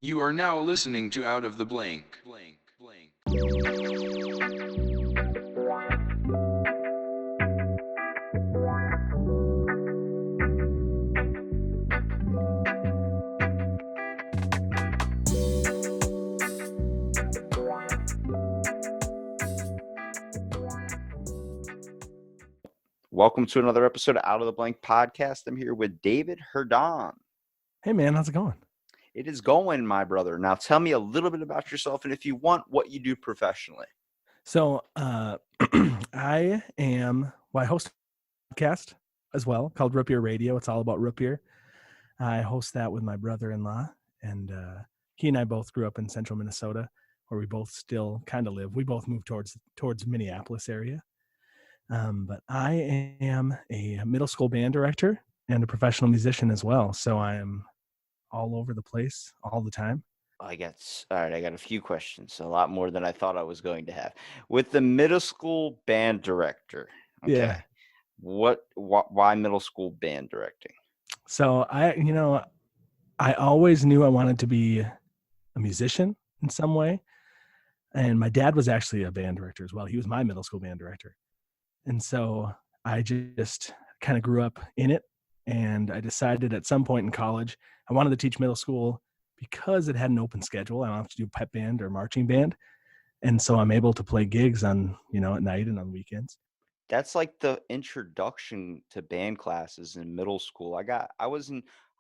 You are now listening to Out of the Blank. Welcome to another episode of Out of the Blank podcast. I'm here with David Herdan. Hey, man, how's it going? It is going, my brother. Now tell me a little bit about yourself and if you want, what you do professionally. So, I host a podcast as well called Root Beer Radio. It's all about root beer. I host that with my brother-in-law, and he and I both grew up in central Minnesota, where we both still kind of live. We both moved towards Minneapolis area. But I am a middle school band director and a professional musician as well. So I am all over the place all the time. I got a few questions, a lot more than I thought I was going to have. With the middle school band director, okay. Yeah. Why middle school band directing? So I always knew I wanted to be a musician in some way. And my dad was actually a band director as well. He was my middle school band director. And so I just kind of grew up in it. And I decided at some point in college, I wanted to teach middle school because it had an open schedule. I don't have to do pep band or marching band. And so I'm able to play gigs on, at night and on weekends. That's like the introduction to band classes in middle school.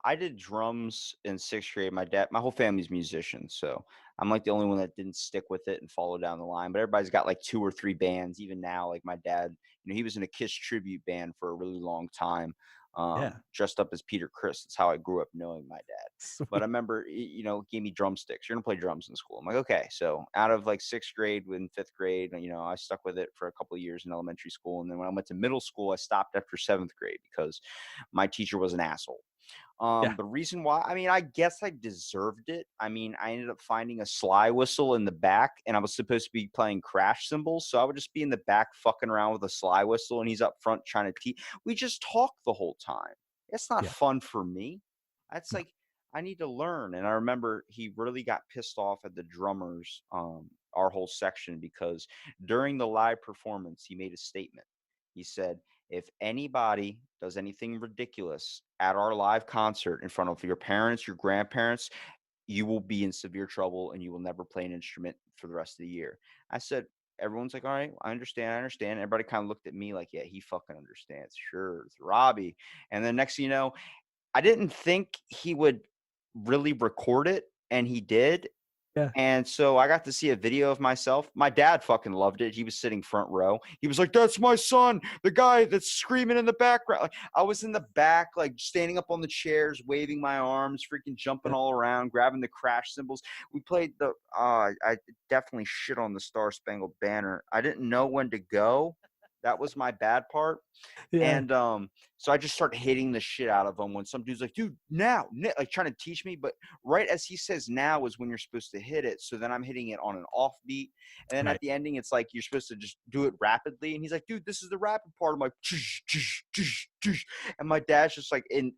I did drums in sixth grade. My whole family's musicians, so I'm like the only one that didn't stick with it and follow down the line. But everybody's got like 2 or 3 bands. Even now, like my dad, he was in a Kiss tribute band for a really long time. Yeah. Dressed up as Peter Criss. That's how I grew up knowing my dad. Sweet. But I remember, gave me drumsticks. You're gonna play drums in school. I'm like, okay. So out of like sixth grade and fifth grade, I stuck with it for a couple of years in elementary school. And then when I went to middle school, I stopped after seventh grade because my teacher was an asshole. Yeah. The reason why, I guess I deserved it. I ended up finding a slide whistle in the back, and I was supposed to be playing crash cymbals. So I would just be in the back fucking around with a slide whistle, and he's up front trying to teach. We just talk the whole time. It's not fun for me. That's like, I need to learn. And I remember he really got pissed off at the drummers, our whole section, because during the live performance, he made a statement. He said, if anybody does anything ridiculous at our live concert in front of your parents, your grandparents, you will be in severe trouble and you will never play an instrument for the rest of the year. I said, everyone's like, all right, I understand. Everybody kind of looked at me like, yeah, he fucking understands. Sure, it's Robbie. And then next thing you know, I didn't think he would really record it, and he did. Yeah. And so I got to see a video of myself. My dad fucking loved it. He was sitting front row. He was like, that's my son, the guy that's screaming in the background. Like, I was in the back, like standing up on the chairs, waving my arms, freaking jumping all around, grabbing the crash cymbals. We played I definitely shit on the Star Spangled Banner. I didn't know when to go. That was my bad part. Yeah. And so I just start hitting the shit out of him when some dude's like, dude, now, like trying to teach me. But right as he says now is when you're supposed to hit it. So then I'm hitting it on an off beat. And then at the ending, it's like you're supposed to just do it rapidly. And he's like, dude, this is the rapid part. I'm like, and my dad's just like in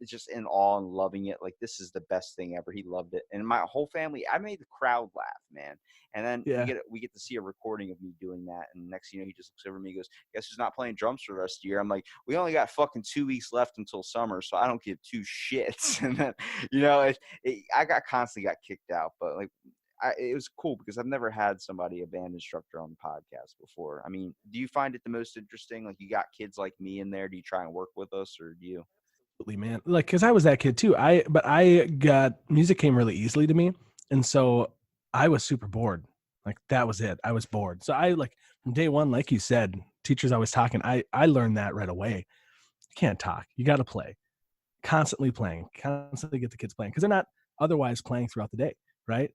awe and loving it. Like, this is the best thing ever. He loved it. And my whole family, I made the crowd laugh, man. And then we get to see a recording of me doing that. And next thing you know, he just looks over at me and goes, guess who's not playing drums for the rest of the year? I'm like, we only got fucking 2 weeks left until summer, so I don't give 2 shits. And then, I constantly got kicked out, but like, it was cool because I've never had a band instructor on the podcast before. Do you find it the most interesting? Like, you got kids like me in there. Do you try and work with us, or do you? Absolutely, man. Like, because I was that kid too. Music came really easily to me, and so I was super bored. Like, that was it. I was bored. So I, like, from day one, like you said, teachers always talking. I learned that right away. You can't talk. You got to play. Constantly playing. Constantly get the kids playing because they're not otherwise playing throughout the day, right?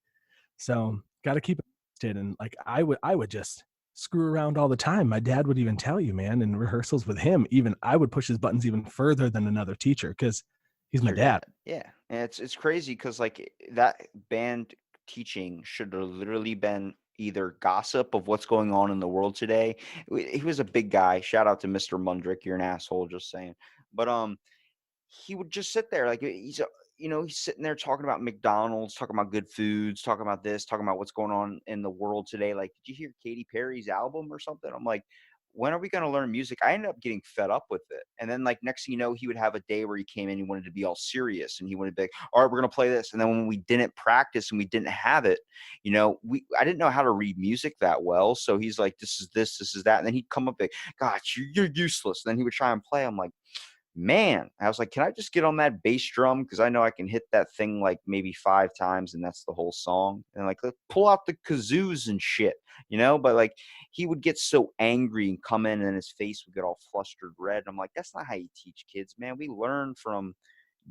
So got to keep it interested. And like I would just screw around all the time. My dad would even tell you, man, in rehearsals with him, even I would push his buttons even further than another teacher because he's my dad. Yeah, and it's crazy because like that band teaching should have literally been either gossip of what's going on in the world today. He was a big guy. Shout out to Mr. Mundrick. You're an asshole, just saying. But he would just sit there like he's sitting there talking about McDonald's, talking about good foods, talking about this, talking about what's going on in the world today. Like, did you hear Katy Perry's album or something? I'm like, when are we going to learn music? I ended up getting fed up with it. And then, like, next thing you know, he would have a day where he came in, he wanted to be all serious and he wanted to be like, all right, we're going to play this. And then when we didn't practice and we didn't have it, I didn't know how to read music that well. So he's like, this is this, this is that. And then he'd come up like, God, you're useless. And then he would try and play. I'm like, man, I was like, can I just get on that bass drum? Because I know I can hit that thing like maybe 5 times and that's the whole song. And like, let's pull out the kazoos and shit, But like, he would get so angry and come in and his face would get all flustered red. I'm like, that's not how you teach kids, man. We learn from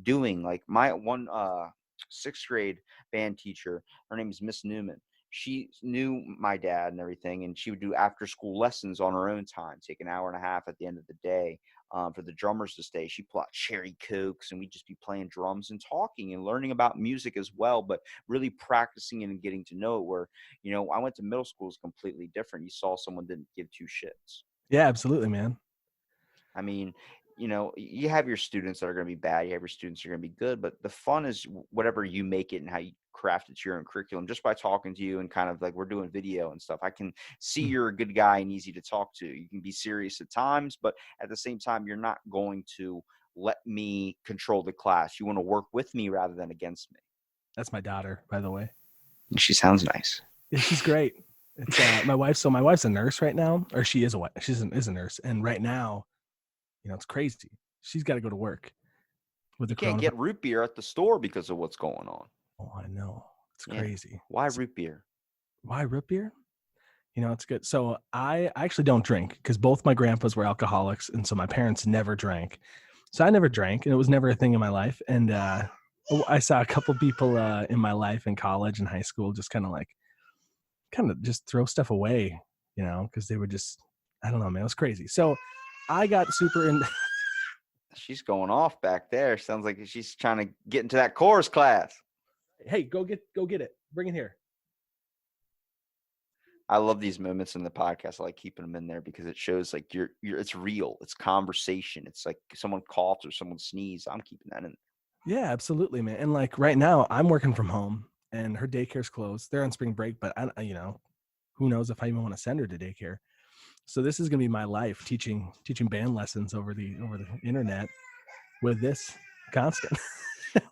doing. Like my one 6th grade band teacher, her name is Miss Newman. She knew my dad and everything, and she would do after school lessons on her own time, take an hour and a half at the end of the day for the drummers to stay. She pulled out cherry cokes, and we'd just be playing drums and talking and learning about music as well, but really practicing it and getting to know it. Where, I went to middle school is completely different. You saw someone didn't give 2 shits. Yeah, absolutely, man. I mean, you have your students that are going to be bad. You have your students that are going to be good. But the fun is whatever you make it and how you craft it to your own curriculum. Just by talking to you and kind of like we're doing video and stuff, I can see you're a good guy and easy to talk to. You can be serious at times, but at the same time, you're not going to let me control the class. You want to work with me rather than against me. That's my daughter, by the way. She sounds nice. Yeah, she's great. It's my wife. So my wife's a nurse right now, or she is she's a nurse, and right now, it's crazy. She's got to go to work. You can't get root beer at the store because of what's going on. Oh, I know. It's crazy. Why root beer? Why root beer? It's good. So I actually don't drink because both my grandpas were alcoholics, and so my parents never drank. So I never drank, and it was never a thing in my life. And I saw a couple people in my life in college and high school just kind of just throw stuff away, because they would just, I don't know, man, it was crazy. So I got super into. She's going off back there. Sounds like she's trying to get into that chorus class. Hey, go get it. Bring it here. I love these moments in the podcast. I like keeping them in there because it shows like you're it's real. It's conversation. It's like someone coughs or someone sneezes. I'm keeping that in. Yeah, absolutely, man. And like right now I'm working from home and her daycare's closed. They're on spring break, but who knows if I even want to send her to daycare. So this is going to be my life, teaching band lessons over the internet with this constant.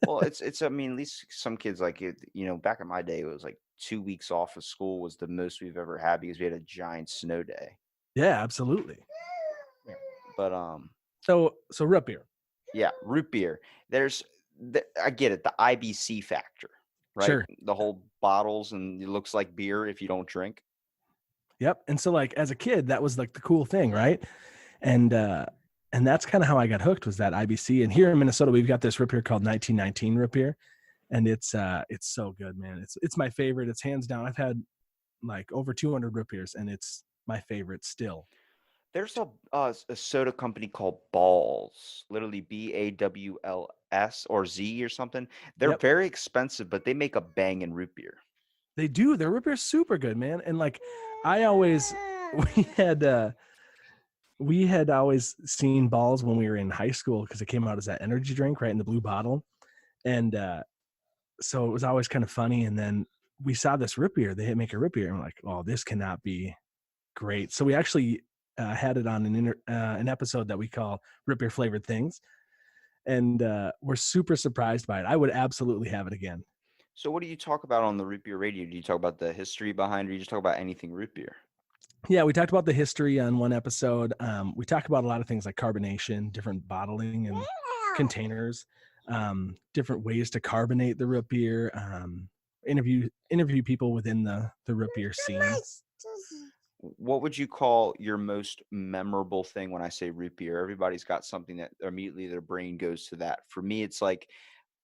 Well, it's I mean, at least some kids like it, back in my day, it was like 2 weeks off of school was the most we've ever had because we had a giant snow day. Yeah, absolutely. Yeah. But so root beer. Yeah, root beer. I get it, the IBC factor, right? Sure. The whole bottles and it looks like beer if you don't drink. Yep. And so like as a kid, that was like the cool thing, right? And that's kind of how I got hooked, was that IBC. And here in Minnesota, we've got this root beer called 1919 root beer. And it's so good, man. It's my favorite. It's hands down. I've had like over 200 root beers and it's my favorite still. There's a soda company called Balls, literally BAWLS or Z or something. They're very expensive, but they make a banging root beer. They do. Their root beer is super good, man. And like we had always seen Balls when we were in high school because it came out as that energy drink, right, in the blue bottle. And so it was always kind of funny. And then we saw this root beer. They make a root beer. And we're like, oh, this cannot be great. So we actually had it on an episode that we call Root Beer Flavored Things. And we're super surprised by it. I would absolutely have it again. So what do you talk about on the Root Beer Radio? Do you talk about the history behind it, or you just talk about anything root beer? Yeah, we talked about the history on one episode. We talk about a lot of things like carbonation, different bottling and containers, different ways to carbonate the root beer, interview people within the root beer scene. What would you call your most memorable thing when I say root beer? Everybody's got something that immediately their brain goes to that. For me, it's like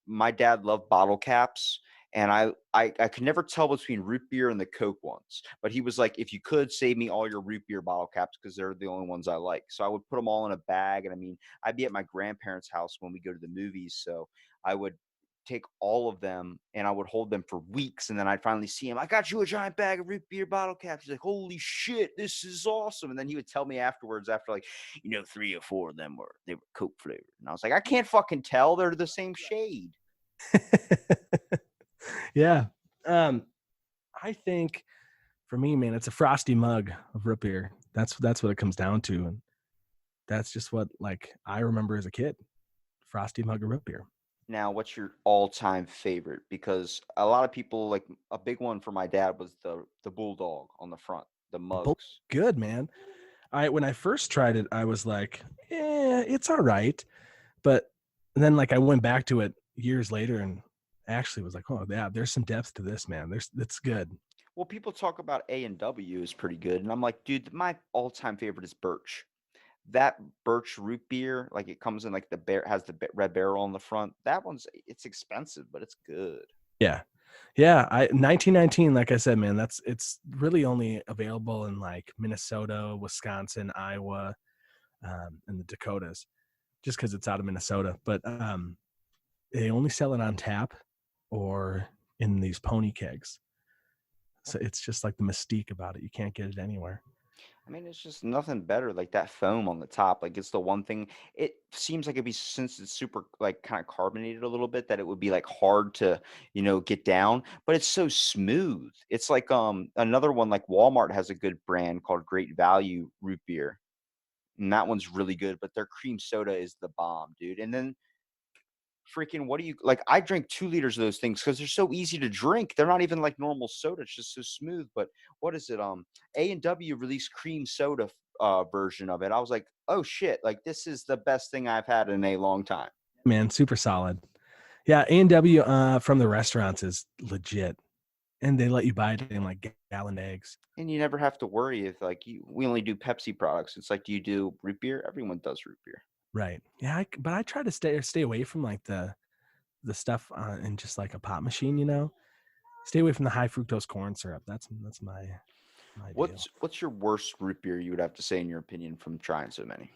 my dad loved bottle caps. And I could never tell between root beer and the Coke ones. But he was like, if you could save me all your root beer bottle caps because they're the only ones I like. So I would put them all in a bag. And I mean, I'd be at my grandparents' house when we go to the movies. So I would take all of them and I would hold them for weeks. And then I'd finally see him. I got you a giant bag of root beer bottle caps. He's like, holy shit, this is awesome. And then he would tell me afterwards, after like, 3 or 4 of them were Coke flavored. And I was like, I can't fucking tell. They're the same shade. Yeah. I think for me, man, it's a frosty mug of root beer. That's what it comes down to, and that's just what like I remember as a kid. Frosty mug of root beer. Now, what's your all-time favorite? Because a lot of people like a big one for my dad was the bulldog on the front, the Both mugs. good, man. I when I first tried it, I was like, it's all right. But then like I went back to it years later and actually was like, oh yeah, there's some depth to this, man. It's good. Well, people talk about A&W is pretty good, and I'm like, dude, my all-time favorite is Birch. That Birch root beer, like it comes in like the bear has the red barrel on the front. That one's it's expensive, but it's good. Yeah. Yeah. 1919, like I said, man, it's really only available in like Minnesota, Wisconsin, Iowa, and the Dakotas, just because it's out of Minnesota. But they only sell it on tap or in these pony kegs. So it's just like the mystique about it. You can't get it anywhere. I mean, it's just nothing better like that foam on the top. Like it's the one thing. It seems like it'd be since it's super like kind of carbonated a little bit that it would be like hard to get down, but it's so smooth. It's like another one like Walmart has a good brand called Great Value root beer, and that one's really good. But their cream soda is the bomb, dude. And then freaking what do you like? I drink 2 liters of those things because they're so easy to drink. They're not even like normal soda. It's just so smooth. But what is it? A&W released cream soda version of it. I was like, oh shit, like this is the best thing I've had in a long time. Man, super solid. Yeah, A&W from the restaurants is legit. And they let you buy it in like gallon eggs. And you never have to worry if like we only do Pepsi products. It's like, do you do root beer? Everyone does root beer. Right. Yeah, but I try to stay away from like the stuff in just like a pop machine, Stay away from the high fructose corn syrup. That's my deal. What's your worst root beer you would have to say in your opinion from trying so many?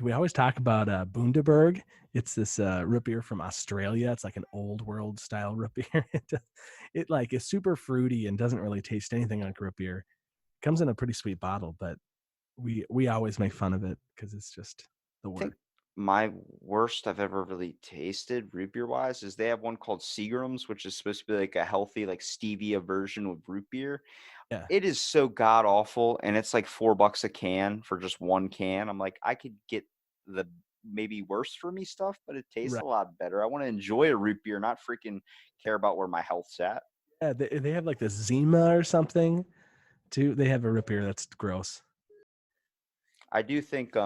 We always talk about Bundaberg. It's this root beer from Australia. It's like an old world style root beer. It like is super fruity and doesn't really taste anything like root beer. Comes in a pretty sweet bottle, but we always make fun of it because it's just the I think word. my worst I've ever really tasted root beer wise is they have one called Seagram's, which is supposed to be like a healthy, like stevia version of root beer. Yeah. It is so god awful, and it's like $4 a can for just one can. I'm like, I could get the maybe worse for me stuff, but it tastes Right. a lot better. I want to enjoy a root beer, not freaking care about where my health's at. Yeah, they have like the Zima or something too. They have a root beer that's gross. I do think,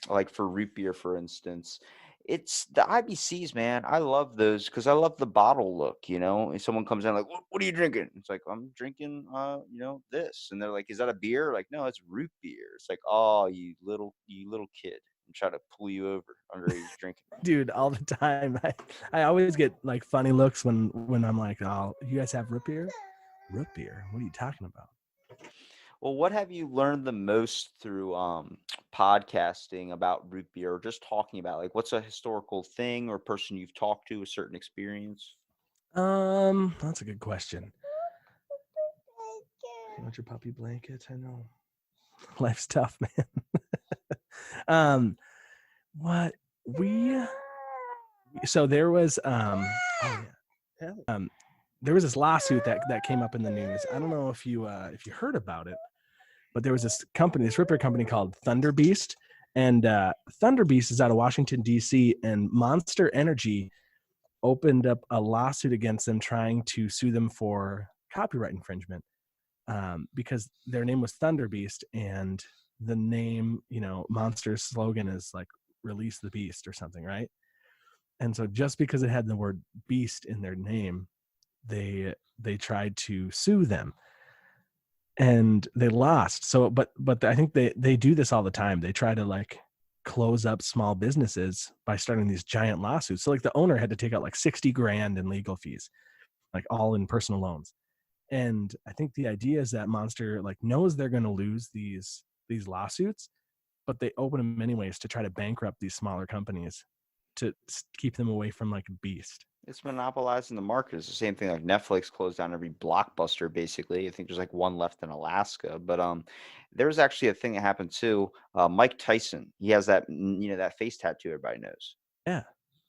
like for root beer, for instance, it's the IBCs, man. I love those because I love the bottle look. If someone comes in like, what are you drinking? It's like I'm drinking, this, and they're like, is that a beer? Like, no, it's root beer. It's like, oh, you little kid, and try to pull you over underage drinking. Dude, all the time. I always get like funny looks when I'm like, oh, you guys have root beer? Root beer? What are you talking about? Well, what have you learned the most through podcasting about root beer, or just talking about like what's a historical thing or person you've talked to, a certain experience? That's a good question. You want your puppy blanket? I know. Life's tough, man. What we so there was there was this lawsuit that came up in the news. I don't know if you heard about it, but there was this root beer company called Thunder Beast, and Thunder Beast is out of Washington D.C. and Monster Energy opened up a lawsuit against them, trying to sue them for copyright infringement because their name was Thunder Beast, and the name, Monster's slogan is like "Release the Beast" or something, right? And so just because it had the word "beast" in their name, they tried to sue them, and they lost. So, but I think they do this all the time. They try to like close up small businesses by starting these giant lawsuits. So like the owner had to take out like 60 grand in legal fees, like all in personal loans. And I think the idea is that Monster like knows they're going to lose these lawsuits, but they open them anyways to try to bankrupt these smaller companies to keep them away from like Beast. It's monopolizing the market. It's the same thing like Netflix closed down every blockbuster basically. I think there's like one left in Alaska, but there was actually a thing that happened too. Mike Tyson, he has that face tattoo everybody knows. Yeah.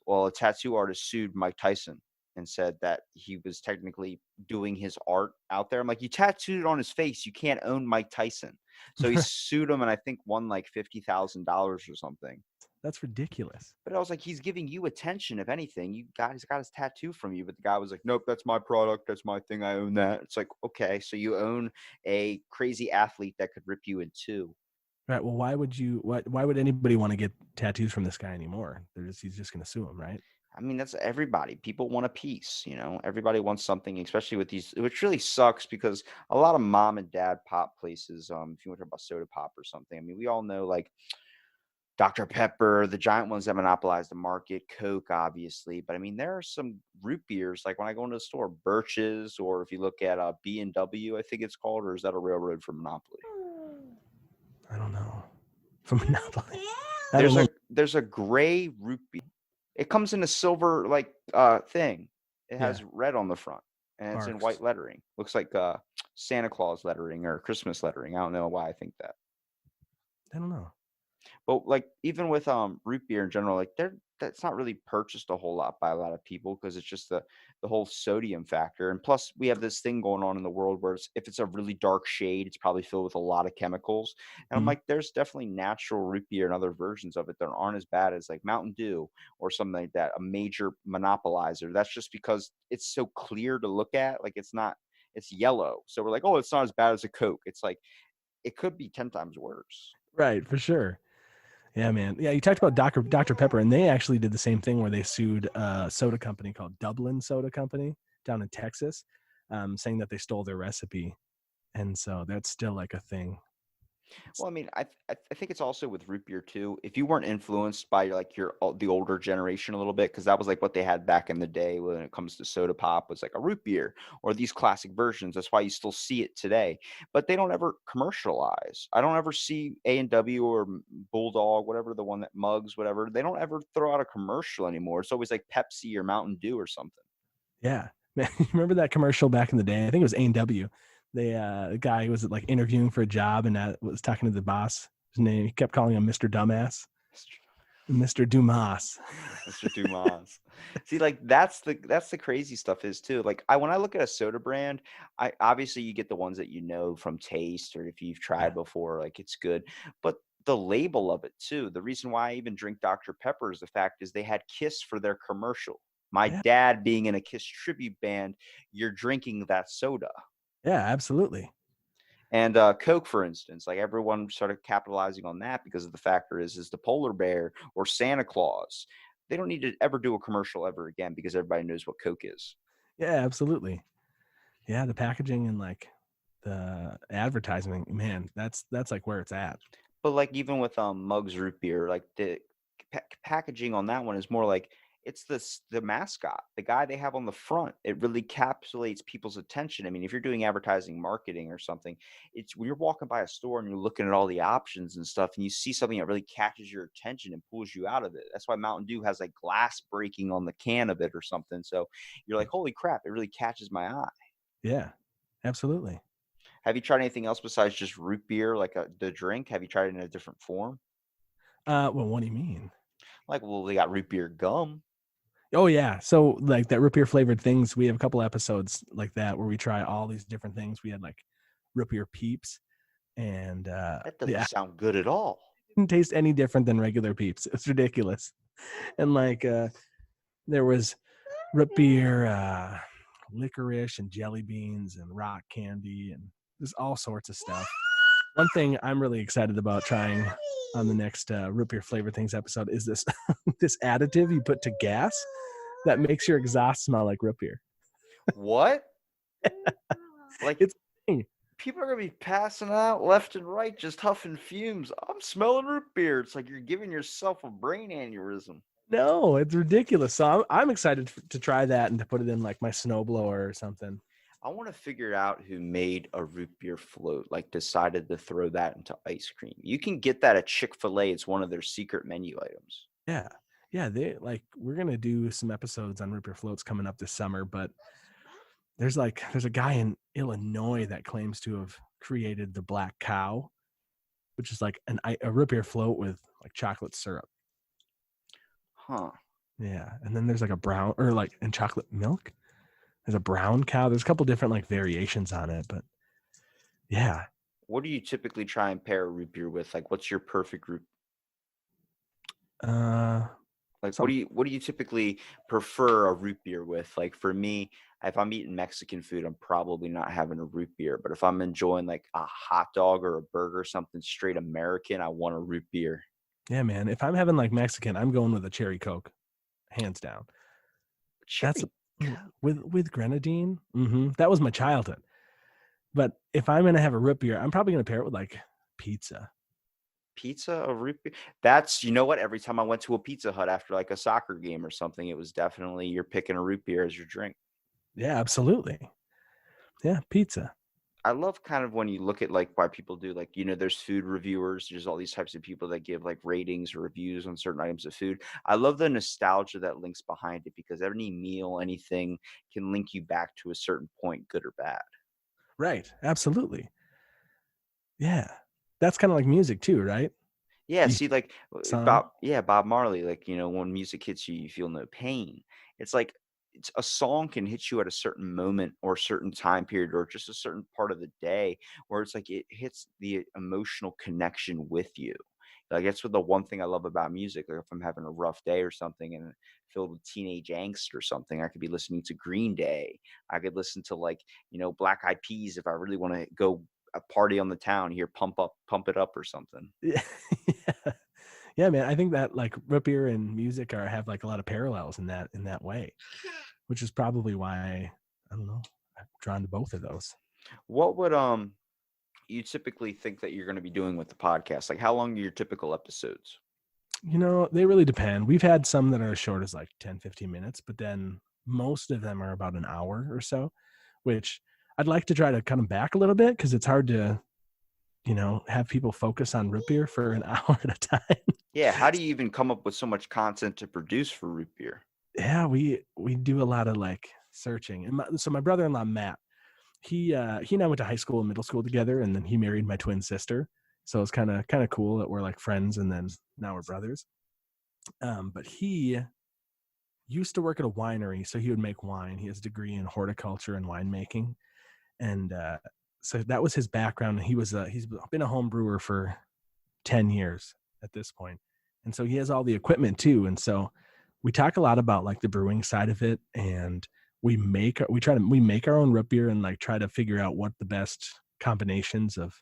Well, a tattoo artist sued Mike Tyson, and said that he was technically doing his art out there. I'm like, you tattooed it on his face. You can't own Mike Tyson. So he sued him and I think won like $50,000 or something. That's ridiculous. But I was like, he's giving you attention. If anything, he's got his tattoo from you. But the guy was like, nope, that's my product. That's my thing. I own that. It's like, okay, so you own a crazy athlete that could rip you in two. Right. Well, why would anybody want to get tattoos from this guy anymore? He's just going to sue him, right? I mean, that's everybody. People want a piece, everybody wants something, especially with these, which really sucks because a lot of mom and dad pop places, if you want to talk about soda pop or something, I mean, we all know like Dr. Pepper, the giant ones that monopolize the market, Coke, obviously. But I mean, there are some root beers, like when I go into the store, Birch's, or if you look at B&W, I think it's called, or is that a railroad for Monopoly? I don't know. From Monopoly. I don't know. There's a gray root beer. It comes in a silver like thing. It has red on the front, and it's in white lettering. Looks like Santa Claus lettering or Christmas lettering. I don't know why I think that. I don't know. But like even with root beer in general, like that's not really purchased a whole lot by a lot of people because it's just the whole sodium factor. And plus we have this thing going on in the world where if it's a really dark shade, it's probably filled with a lot of chemicals. And I'm like, there's definitely natural root beer and other versions of it that aren't as bad as like Mountain Dew or something like that, a major monopolizer. That's just because it's so clear to look at. Like it's yellow. So we're like, oh, it's not as bad as a Coke. It's like it could be 10 times worse. Right, for sure. Yeah, man. Yeah, you talked about Dr. Pepper, and they actually did the same thing where they sued a soda company called Dublin Soda Company down in Texas, saying that they stole their recipe. And so that's still like a thing. Well, I mean, I think it's also with root beer too. If you weren't influenced by like the older generation a little bit, because that was like what they had back in the day when it comes to soda pop was like a root beer or these classic versions. That's why you still see it today. But they don't ever commercialize. I don't ever see A&W or Bulldog, whatever the one that mugs, whatever. They don't ever throw out a commercial anymore. It's always like Pepsi or Mountain Dew or something. Yeah, man. Remember that commercial back in the day? I think it was A&W. The guy was like interviewing for a job and was talking to the boss. His name, he kept calling him Mr. Dumbass. Mr. Dumas. Mr. Dumas. See, like that's the crazy stuff is too. Like when I look at a soda brand, I obviously you get the ones that you know from taste or if you've tried before, like it's good. But the label of it too. The reason why I even drink Dr. Pepper is the fact is they had Kiss for their commercial. My dad being in a Kiss tribute band, you're drinking that soda. Yeah, absolutely. And Coke, for instance, like everyone started capitalizing on that because of the factor is the polar bear or Santa Claus. They don't need to ever do a commercial ever again because everybody knows what Coke is. Yeah, absolutely. Yeah, the packaging and like the advertising, man, that's like where it's at. But like even with Muggs root beer, like the packaging on that one is more like it's the mascot, the guy they have on the front. It really encapsulates people's attention. I mean, if you're doing advertising marketing or something, it's when you're walking by a store and you're looking at all the options and stuff and you see something that really catches your attention and pulls you out of it. That's why Mountain Dew has like glass breaking on the can of it or something. So you're like, holy crap, it really catches my eye. Yeah, absolutely. Have you tried anything else besides just root beer, like the drink? Have you tried it in a different form? Well, what do you mean? Like, well, they got root beer gum. Oh yeah, so like that root beer flavored things. We have a couple episodes like that where we try all these different things. We had like root beer peeps, and That doesn't sound good at all. Didn't taste any different than regular peeps. It's ridiculous. And like there was root beer, licorice and jelly beans and rock candy and there's all sorts of stuff. One thing I'm really excited about trying on the next root beer flavored things episode is this this additive you put to gas that makes your exhaust smell like root beer. What? Like it's a thing. People are gonna be passing out left and right, just huffing fumes. I'm smelling root beer. It's like you're giving yourself a brain aneurysm. No, it's ridiculous. So I'm excited to try that and to put it in like my snowblower or something. I want to figure out who made a root beer float, like decided to throw that into ice cream. You can get that at Chick-fil-A. It's one of their secret menu items. Yeah. Yeah. We're going to do some episodes on root beer floats coming up this summer, but there's a guy in Illinois that claims to have created the Black Cow, which is like a root beer float with like chocolate syrup. Huh. Yeah, and then there's like a brown or like in chocolate milk. There's a brown cow. There's a couple different like variations on it, but yeah. What do you typically try and pair root beer with? Like, what's your perfect root? Uh, Like, some what do you typically prefer a root beer with? Like for me, if I'm eating Mexican food, I'm probably not having a root beer. But if I'm enjoying like a hot dog or a burger, something straight American, I want a root beer. yeah, man. If I'm having like Mexican, I'm going with a cherry Coke, hands down. That's Cherry with grenadine. That was my childhood. But if I'm gonna have a root beer, I'm probably gonna pair it with like pizza. pizza, a root beer. That's you know what? Every time I went to a Pizza Hut after like a soccer game or something, it was definitely you're picking a root beer as your drink. Yeah, absolutely. Yeah, pizza. I love kind of when you look at like why people do like, there's food reviewers, there's all these types of people that give like ratings or reviews on certain items of food. I love the nostalgia that links behind it because any meal, anything can link you back to a certain point, good or bad. Right. Absolutely. Yeah. That's kind of like music too, right? Yeah, You see, like song. Bob Marley, like, when music hits you, you feel no pain. It's like it's a song can hit you at a certain moment or a certain time period or just a certain part of the day where it's like it hits the emotional connection with you. Like that's what the one thing I love about music. Like if I'm having a rough day or something and filled with teenage angst or something, I could be listening to Green Day. I could listen to like, Black Eyed Peas if I really want to go a party on the town here, pump it up or something. Yeah. Yeah. Yeah, man. I think that like root beer and music are have like a lot of parallels in that way, which is probably why I don't know. I'm drawn to both of those. What would you typically think that you're going to be doing with the podcast? Like how long are your typical episodes? They really depend. We've had some that are as short as like 10, 15 minutes, but then most of them are about an hour or so, which I'd like to try to cut them back a little bit because it's hard to, have people focus on root beer for an hour at a time. Yeah, how do you even come up with so much content to produce for root beer? Yeah, we do a lot of like searching. And so my brother-in-law Matt, he and I went to high school and middle school together, and then he married my twin sister. So it's kind of cool that we're like friends, and then now we're brothers. But he used to work at a winery, so he would make wine. He has a degree in horticulture and winemaking, and so that was his background. He's been a home brewer for 10 years at this point, and so he has all the equipment too. And so we talk a lot about like the brewing side of it, and we make our own root beer and like try to figure out what the best combinations of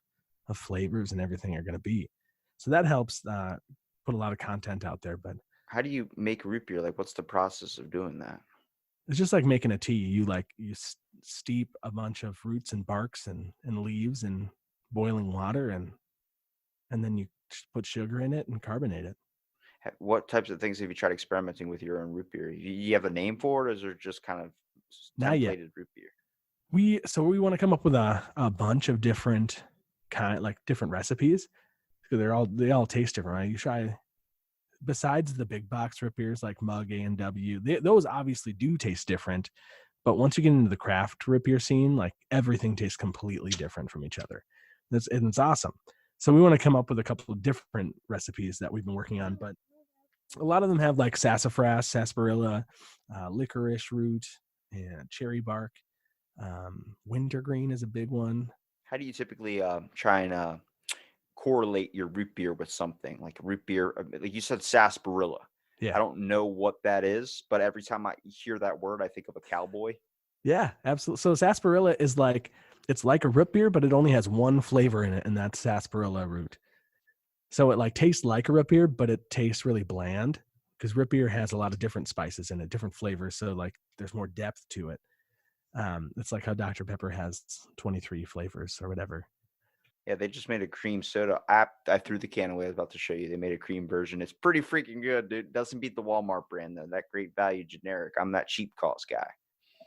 flavors and everything are going to be. So that helps put a lot of content out there. But How do you make root beer? Like what's the process of doing that? it's just like making a tea. You steep a bunch of roots and barks and leaves in boiling water, and then you put sugar in it and carbonate it. What types of things have you tried experimenting with your own root beer? You have a name for it, or is it just kind of Not yet. templated root beer? We want to come up with a bunch of different different recipes because they all taste different, right? You try besides the big box root beers like Mug A&W, those obviously do taste different. But once you get into the craft root beer scene, like everything tastes completely different from each other. It's awesome. So we want to come up with a couple of different recipes that we've been working on, but a lot of them have like sassafras, sarsaparilla, licorice root, and cherry bark. Wintergreen is a big one. How do you typically try and correlate your root beer with something like root beer? Like you said, sarsaparilla. I Yeah. don't know what that is, but every time I hear that word, I think of a cowboy. Yeah, absolutely. So sarsaparilla is like it's like a root beer, but it only has one flavor in it, and that's sarsaparilla root. So it like tastes like a root beer, but it tastes really bland because root beer has a lot of different spices in it, different flavors. So like there's more depth to it. It's like how Dr. Pepper has 23 flavors or whatever. Yeah, they just made a cream soda. I threw the can away. I was about to show you. They made a cream version. It's pretty freaking good, dude. Doesn't beat the Walmart brand though. That great value generic. I'm that cheap cost guy.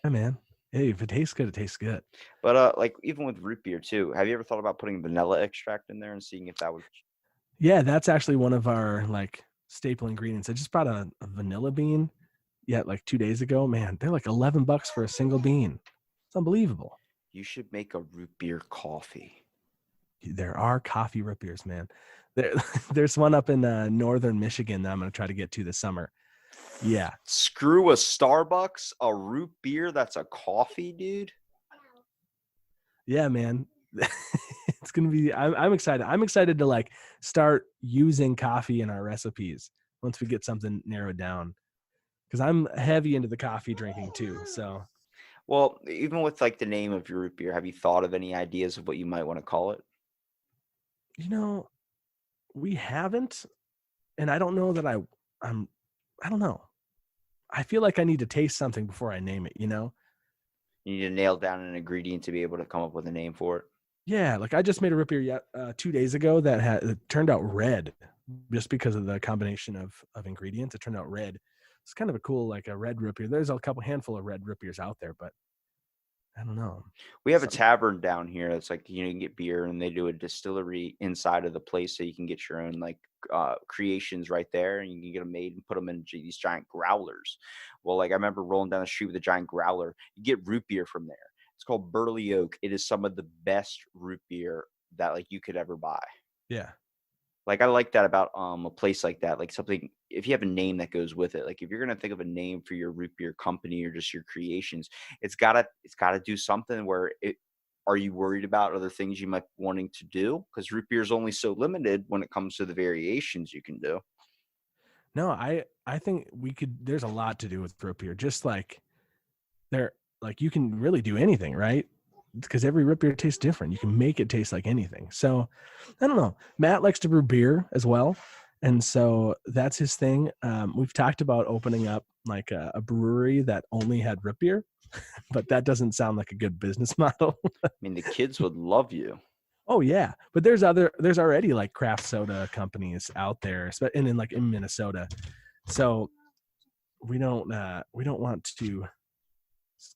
Yeah, man. Hey, if it tastes good, it tastes good. But like even with root beer too, have you ever thought about putting vanilla extract in there and seeing if that would? Yeah, that's actually one of our like staple ingredients. I just bought a vanilla bean, like 2 days ago. Man, they're like $11 for a single bean. It's unbelievable. You should make a root beer coffee. There are coffee root beers, man. There, there's one up in northern Michigan that I'm going to try to get to this summer. Yeah. Screw a Starbucks, a root beer that's a coffee, dude. Yeah, man. It's gonna be. I'm excited. I'm excited to like start using coffee in our recipes once we get something narrowed down. Because I'm heavy into the coffee drinking too. So Well, even with like the name of your root beer, have you thought of any ideas of what you might want to call it? you know, we haven't, and I don't know that I'm. I don't know. I feel like I need to taste something before I name it. You know. You need to nail down an ingredient to be able to come up with a name for it. Yeah, like I just made a root beer 2 days ago that it turned out red, just because of the combination of ingredients. It turned out red. It's kind of a cool like a red root beer. There's a handful of red root beers out there, but I don't know. We have a Some, tavern down here that's like you can get beer and they do a distillery inside of the place so you can get your own like creations right there and you can get them made and put them in these giant growlers. Well, like I remember rolling down the street with a giant growler. You get root beer from there. It's called Burley Oak. It is some of the best root beer that like you could ever buy. yeah. Like I like that about a place like that. Like something if you have a name that goes with it. Like if you're gonna think of a name for your root beer company or just your creations, it's gotta do something where it are you worried about other things you might be wanting to do? Because root beer is only so limited when it comes to the variations you can do. No, I think we could. There's a lot to do with root beer. Just like there, like you can really do anything, right? Because every root beer tastes different. You can make it taste like anything. So I don't know. Matt likes to brew beer as well, and so that's his thing. We've talked about opening up like a brewery that only had root beer, but that doesn't sound like a good business model. I mean, the kids would love you. Oh yeah, but there's already like craft soda companies out there, and in like in Minnesota. So we don't want to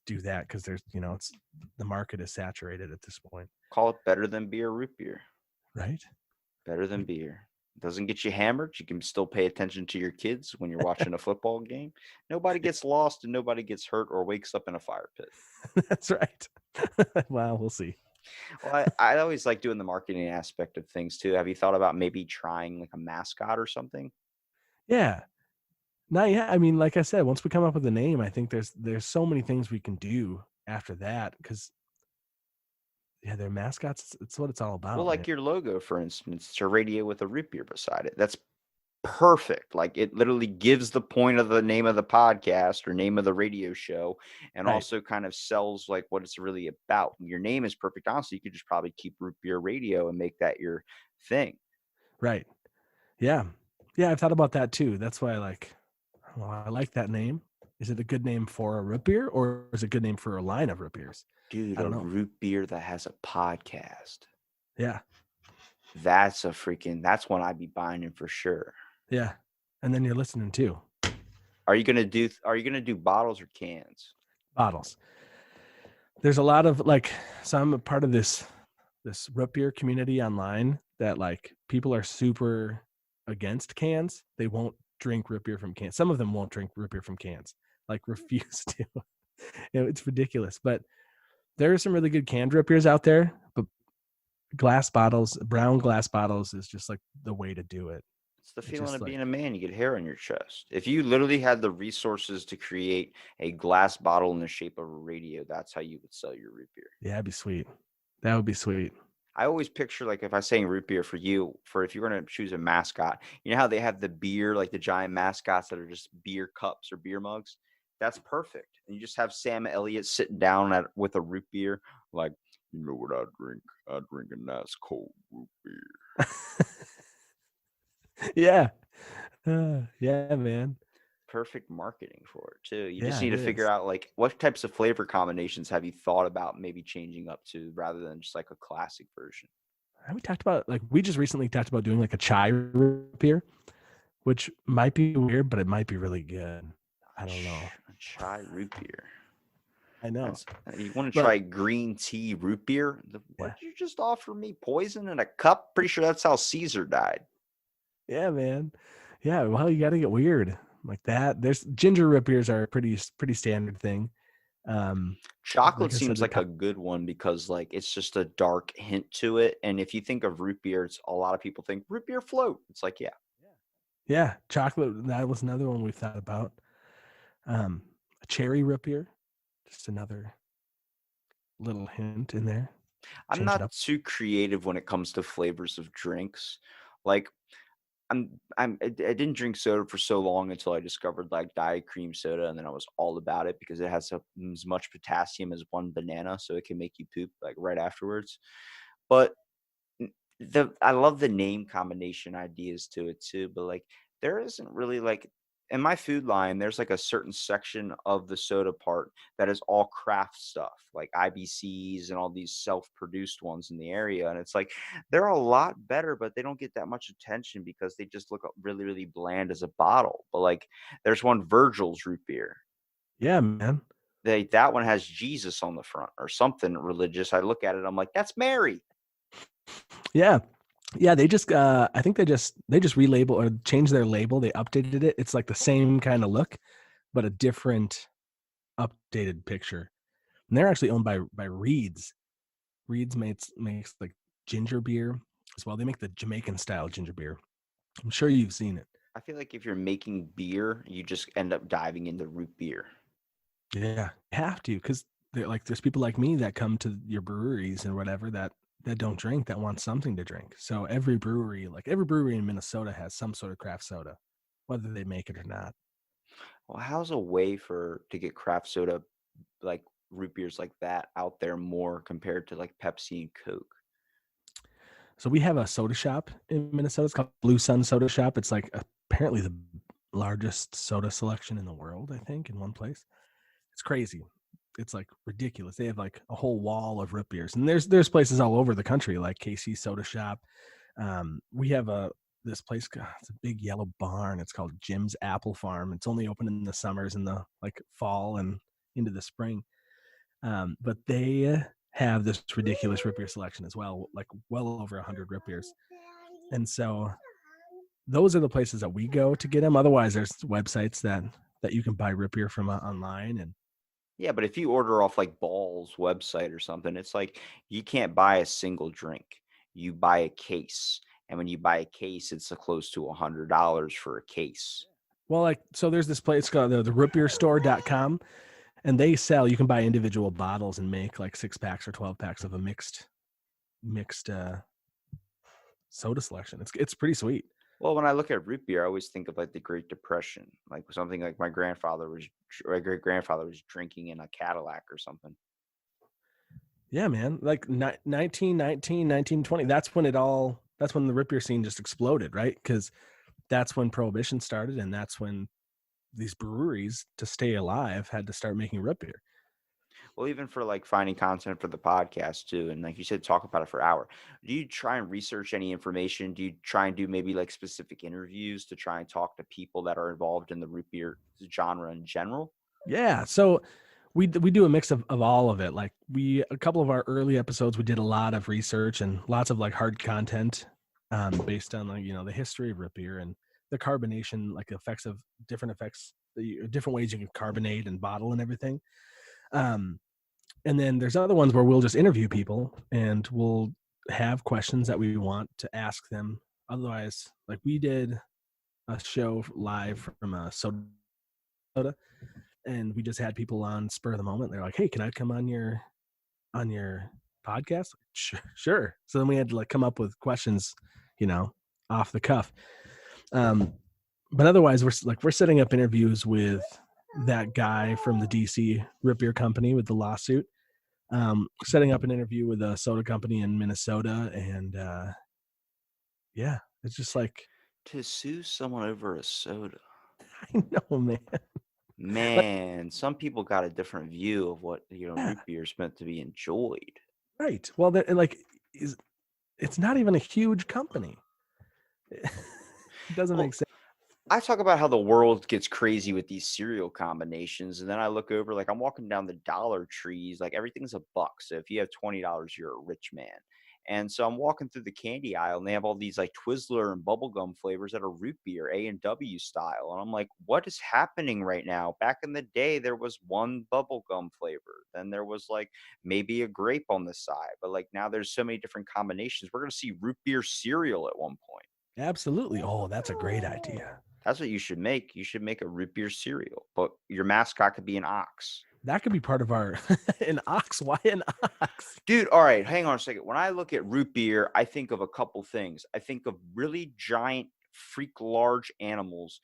do that because there's it's the market is saturated at this point, Call it better than beer, root beer. right? Better than beer. Doesn't get you hammered. You can still pay attention to your kids when you're watching a football game. Nobody gets lost and nobody gets hurt or wakes up in a fire pit. That's right. Well, we'll see. Well, I always like doing the marketing aspect of things too. Have you thought about maybe trying like a mascot or something? Yeah. Not yet. I mean, like I said, once we come up with a name, I think there's so many things we can do after that because yeah, they're mascots. It's what it's all Well, about, man. like your logo, for instance, it's a radio with a root beer beside it. That's perfect. Like it literally gives the point of the name of the podcast or name of the radio show and Right. also kind of sells like what it's really about. Your name is perfect. Honestly, you could just probably keep root beer radio and make that your thing. Right. Yeah. Yeah, I've thought about that too. That's why well, I like that name. Is it a good name for a root beer or is it a good name for a line of root beers? Dude, I a don't know. root beer that has a podcast. Yeah. That's one I'd be buying in for sure. Yeah. And then you're listening too. Are you gonna do bottles or cans? Bottles. There's a lot of so I'm a part of this root beer community online that like people are super against cans. They won't drink root beer from cans. Some of them won't drink root beer from cans. Like refuse to. It's ridiculous. But there are some really good canned root beers out there. But glass bottles, brown glass bottles is just like the way to do it. It's the It's feeling just of being like a man. You get hair on your chest. If you literally had the resources to create a glass bottle in the shape of a radio, that's how you would sell your root beer. yeah, that'd be sweet. That would be sweet. I always picture like if I was saying root beer for you, for if you're gonna choose a mascot, you know how they have the beer, like the giant mascots that are just beer cups or beer mugs? That's perfect. And you just have Sam Elliott sitting down with a root beer, like, you know what I drink? I drink a nice cold root beer. Yeah. Yeah, man. Perfect marketing for it too. You just Yeah, need it to figure is. out like what types of flavor combinations have you thought about maybe changing up to rather than just like a classic version. We talked about we just recently talked about doing like a chai root beer, which might be weird, but it might be really good. I don't know. A chai root beer. I know. That's you want to But try green tea root beer? yeah. What did you just offer me? Poison in a cup? Pretty sure that's how Caesar died. Yeah, man. Yeah, well, you got to get weird like that. There's ginger root beers are a pretty standard thing. Chocolate Like I said, seems like a good one because like it's just a dark hint to it. And if you think of root beer, it's a lot of people think root beer float. It's like, yeah. Yeah, chocolate. That was another one we thought about. A cherry root beer, just another little hint in there. I'm Change it not up. too creative when it comes to flavors of drinks. Like I didn't drink soda for so long until I discovered like diet cream soda, and then I was all about it because it has as much potassium as one banana, so it can make you poop like right afterwards. But I love the name combination ideas to it too, but like there isn't really like in my food line, there's like a certain section of the soda part that is all craft stuff, like IBCs and all these self-produced ones in the area. And it's like they're a lot better, but they don't get that much attention because they just look really, really bland as a bottle. But like there's one Virgil's root beer. Yeah, man. That one has Jesus on the front or something religious. I look at it, I'm like, that's Mary. Yeah. Yeah, they just I think they just relabel or changed their label. They updated it. It's like the same kind of look, but a different updated picture. And they're actually owned by Reed's. Reed's makes like ginger beer as well. They make the Jamaican style ginger beer. I'm sure you've seen it. I feel like if you're making beer, you just end up diving into root beer. Yeah, you have to because there's people like me that come to your breweries and whatever that don't drink that want something to drink. So every brewery in Minnesota has some sort of craft soda, whether they make it or not. Well, how's a way for to get craft soda like root beers like that out there more compared to like Pepsi and Coke? So we have a soda shop in Minnesota. It's called Blue Sun Soda Shop. It's like apparently the largest soda selection in the world, I think, in one place. It's crazy. It's like ridiculous. They have like a whole wall of root beers, and there's places all over the country like KC Soda Shop. We have this place. It's a big yellow barn. It's called Jim's Apple Farm. It's only open in the summers and the like fall and into the spring. But they have this ridiculous root beer selection as well, like well over 100 root beers. And so those are the places that we go to get them. Otherwise, there's websites that you can buy root beer from online. And Yeah, but if you order off like Ball's website or something, it's like you can't buy a single drink. You buy a case. And when you buy a case, it's close to $100 for a case. well, like so there's this place called the rootbeerstore.com, and you can buy individual bottles and make like 6 packs or 12 packs of a mixed soda selection. It's pretty sweet. Well, when I look at root beer, I always think of like the Great Depression, like something like my great grandfather was drinking in a Cadillac or something. Yeah, man. Like 1919, 1920. That's when the root beer scene just exploded, right? Because that's when Prohibition started, and that's when these breweries, to stay alive, had to start making root beer. Well, even for like finding content for the podcast too, and like you said, talk about it for an hour. Do you try and research any information? Do you try and do maybe like specific interviews to try and talk to people that are involved in the root beer genre in general? Yeah. So we do a mix of all of it. Like a couple of our early episodes, we did a lot of research and lots of like hard content based on like, the history of root beer and the carbonation, like different effects, the different ways you can carbonate and bottle and everything. And then there's other ones where we'll just interview people and we'll have questions that we want to ask them. Otherwise, like we did a show live from a soda, and we just had people on spur of the moment. They're like, "Hey, can I come on your podcast?" Sure. So then we had to like come up with questions, off the cuff. But otherwise, we're setting up interviews with that guy from the DC Root Beer Company with the lawsuit. Setting up an interview with a soda company in Minnesota, and yeah, it's just like To sue someone over a soda. I know, man. Like, Man, some people got a different view of what, yeah, root beer is meant to be enjoyed. right. Well, like, is it's not even a huge company. It doesn't make Well, sense. I talk about how the world gets crazy with these cereal combinations, and then I look over, like I'm walking down the Dollar Trees, like everything's a buck. So if you have $20, you're a rich man. And so I'm walking through the candy aisle, and they have all these like Twizzler and bubblegum flavors that are root beer, A&W style. And I'm like, what is happening right now? Back in the day, there was one bubblegum flavor. Then there was like maybe a grape on the side. But like now there's so many different combinations. We're gonna see root beer cereal at one point. Absolutely. Oh, that's a great idea. That's what you should make. You should make a root beer cereal, but your mascot could be an ox. That could be part of our an ox. Why an ox? Dude, all right, hang on a second. When I look at root beer, I think of a couple things. I think of really giant, freak large animals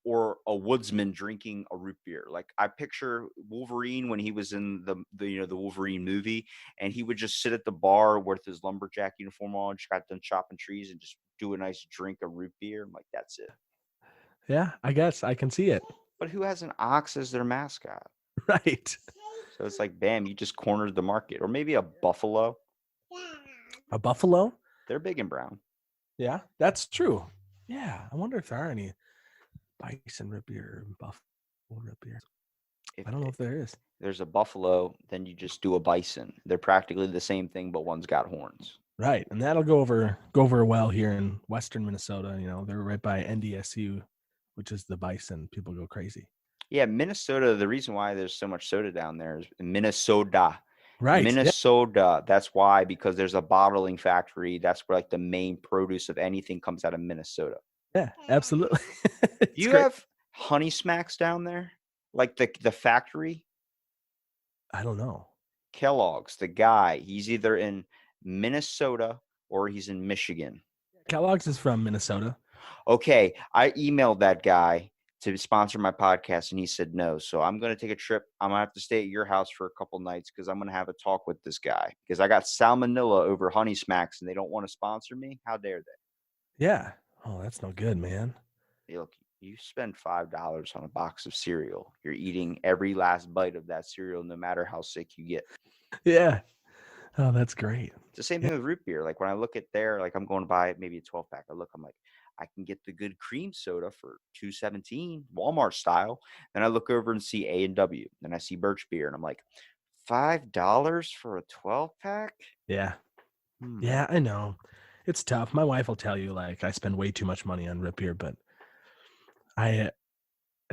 or a woodsman drinking a root beer. Like I picture Wolverine when he was in the Wolverine movie, and he would just sit at the bar with his lumberjack uniform on, just got done chopping trees, and just do a nice drink of root beer. I'm like, that's it. Yeah, I guess I can see it. But who has an ox as their mascot? Right. So it's like, bam, you just cornered the market. Or maybe a buffalo. A buffalo? They're big and brown. Yeah, that's true. Yeah, I wonder if there are any bison root beer or buffalo root beer. If I don't know if there is. there's a buffalo, then you just do a bison. They're practically the same thing, but one's got horns. Right, and that'll go over well here in Western Minnesota. You know, they're right by NDSU, which is the bison. People go crazy. Yeah, Minnesota, the reason why there's so much soda down there is Minnesota. Right. Yeah. Minnesota. That's why, because there's a bottling factory. That's where like the main produce of anything comes out of Minnesota. Yeah, absolutely. Do It's you great. have Honey Smacks down there? Like the factory? I don't know. Kellogg's, the guy, he's either in Minnesota or he's in Michigan. Kellogg's is from Minnesota. Okay, I emailed that guy to sponsor my podcast and he said no. So I'm going to take a trip. I'm going to have to stay at your house for a couple nights because I'm going to have a talk with this guy because I got salmonella over Honey Smacks and they don't want to sponsor me. How dare they? Yeah. Oh, that's no good, man. Hey, look, you spend $5 on a box of cereal. You're eating every last bite of that cereal, no matter how sick you get. Yeah. Oh, that's great. It's the same thing with root beer. Like when I look at there, like I'm going to buy maybe a 12 pack. I'm like, I can get the good cream soda for $2.17, Walmart style. Then I look over and see A&W. Then I see Birch beer, and I'm like, $5 for a 12 pack? Yeah. Yeah, I know. It's tough. My wife will tell you like I spend way too much money on root beer, but I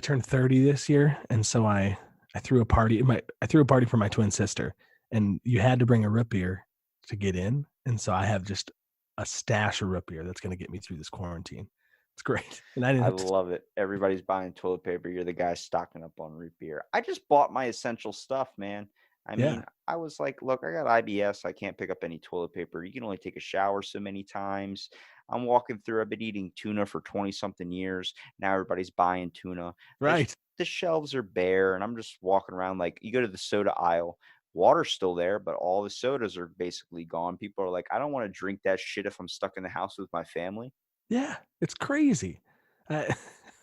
turned 30 this year, and so I threw a party. I threw a party for my twin sister, and you had to bring a root beer to get in, and so I have just a stash of root beer that's going to get me through this quarantine. It's great, and I didn't I have to. love it. Everybody's buying toilet paper. You're the guy stocking up on root beer. I just bought my essential stuff, man. I Yeah. mean, I was like, look, I got IBS. I can't pick up any toilet paper. You can only take a shower so many times. I'm walking through. I've been eating tuna for 20 something years. Now everybody's buying tuna. Right. The shelves are bare, and I'm just walking around. Like, you go to the soda aisle, water's still there, but all the sodas are basically gone. People are like, I don't want to drink that shit if I'm stuck in the house with my family. Yeah, it's crazy. I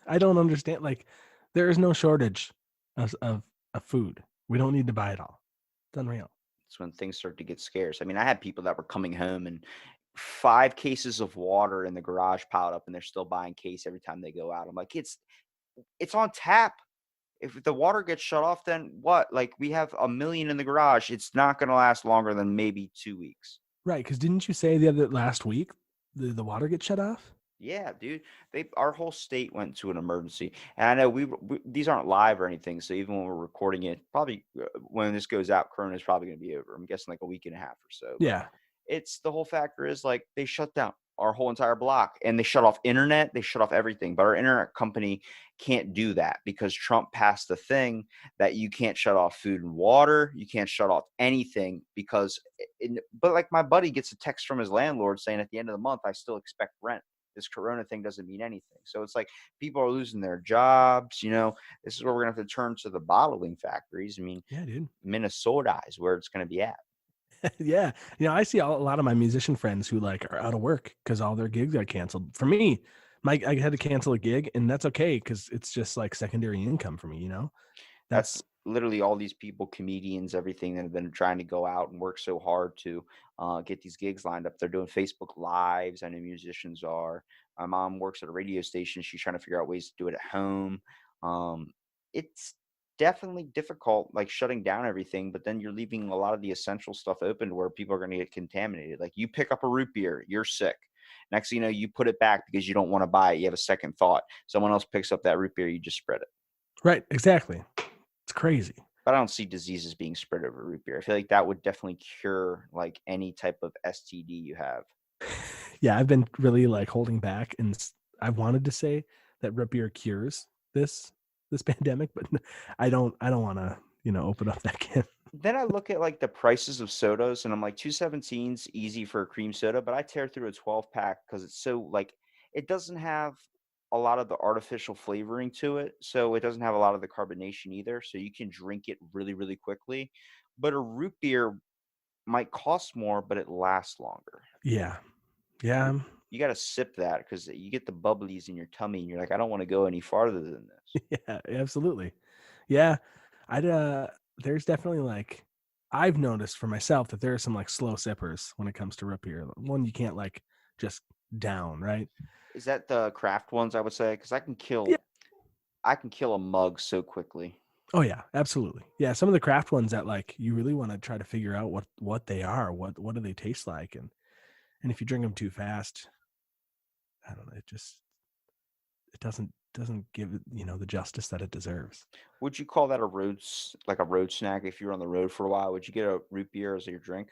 I don't understand. Like, there is no shortage of food. We don't need to buy it all. It's unreal. It's when things start to get scarce. I mean, I had people that were coming home and 5 cases of water in the garage piled up, and they're still buying case every time they go out. I'm like, it's on tap. If the water gets shut off, then what? Like, we have 1,000,000 in the garage. It's not going to last longer than maybe 2 weeks. Right? Because didn't you say the other last week the water gets shut off? Yeah, dude. Our whole state went to an emergency, and I know we these aren't live or anything. So even when we're recording it, probably when this goes out, Corona is probably going to be over. I'm guessing like a week and a half or so. But Yeah. it's the whole factor is like they shut down our whole entire block and they shut off internet, they shut off everything. But our internet company can't do that because Trump passed the thing that you can't shut off food and water, you can't shut off anything because but like my buddy gets a text from his landlord saying at the end of the month I still expect rent. This Corona thing doesn't mean anything. So it's like people are losing their jobs, this is where we're gonna have to turn to the bottling factories. I mean, Yeah, dude. Minnesota is where it's gonna be at. Yeah. I see a lot of my musician friends who like are out of work because all their gigs got canceled. For me, I had to cancel a gig, and that's okay because it's just like secondary income for me. That's literally all these people, comedians, everything that have been trying to go out and work so hard to get these gigs lined up. They're doing Facebook Lives. I know musicians are. My mom works at a radio station. She's trying to figure out ways to do it at home. It's definitely difficult, like shutting down everything, but then you're leaving a lot of the essential stuff open to where people are going to get contaminated. Like you pick up a root beer, you're sick. Next thing you know, you put it back because you don't want to buy it. You have a second thought. Someone else picks up that root beer, you just spread it. Right. Exactly. It's crazy. But I don't see diseases being spread over root beer. I feel like that would definitely cure like any type of STD you have. Yeah, I've been really like holding back, and I wanted to say that root beer cures this pandemic, but I don't want to open up that can. Then I look at like the prices of sodas, and I'm like, 217's easy for a cream soda, but I tear through a 12 pack because it's so like it doesn't have a lot of the artificial flavoring to it, so it doesn't have a lot of the carbonation either. So you can drink it really, really quickly. But a root beer might cost more, but it lasts longer. Yeah, yeah, You got to sip that because you get the bubblies in your tummy, and you're like, I don't want to go any farther than this. yeah, absolutely. Yeah, I'd there's definitely like I've noticed for myself that there are some like slow sippers when it comes to root beer. One you can't like just down, right? Is that the craft ones? I would say because Yeah. I can kill a mug so quickly. Oh yeah, absolutely. Yeah, some of the craft ones that like you really want to try to figure out what they are, what do they taste like, and if you drink them too fast, I don't know, it doesn't give it the justice that it deserves. Would you call that like a road snack if you were on the road for a while? Would you get a root beer as your drink?